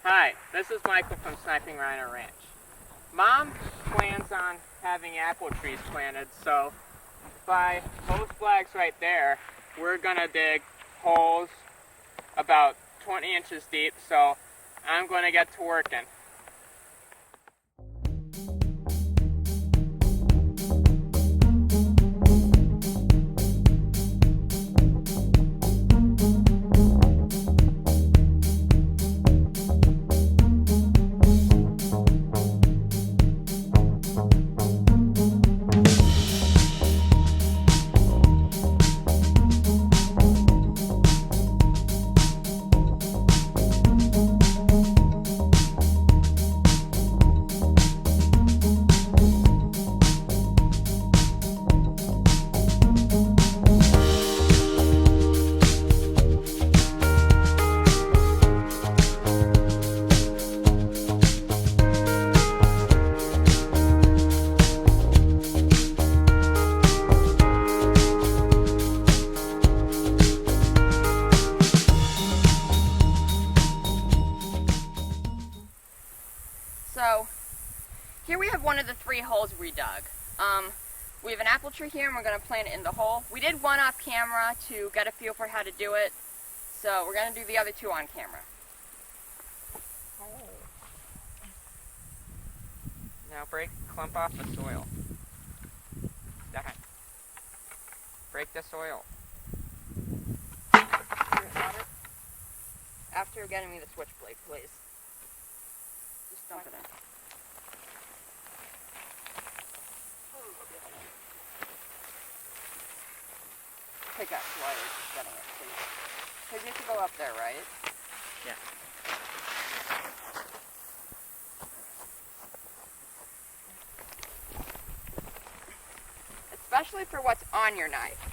Hi, this is Michael from Sniping Rhino Ranch. Mom plans on having apple trees planted, so by those flags right there, we're gonna dig holes about 20 inches deep, so I'm gonna get to working. So here we have one of the 3 holes we dug. We have an apple tree here and we're going to plant it in the hole. We did one off camera to get a feel for how to do it, so we're going to do the other 2 on camera. Now break clump off the soil. That. Break the soil. After getting me the switchblade, please. Just dump it in. Take that slider, just getting it, please. Because you need to go up there, right? Yeah. Especially for what's on your knife.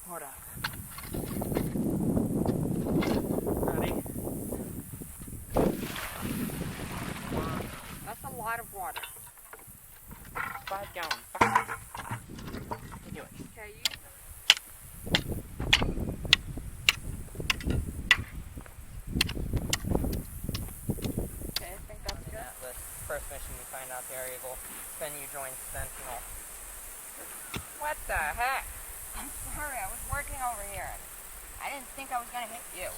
Hold up. Ready? That's a lot of water. 5 gallons. You do it. Okay, I think that's good. The first mission you find out the variable, then you join Sentinel. What the heck? I'm sorry, I was working over here. I didn't think I was going to hit you.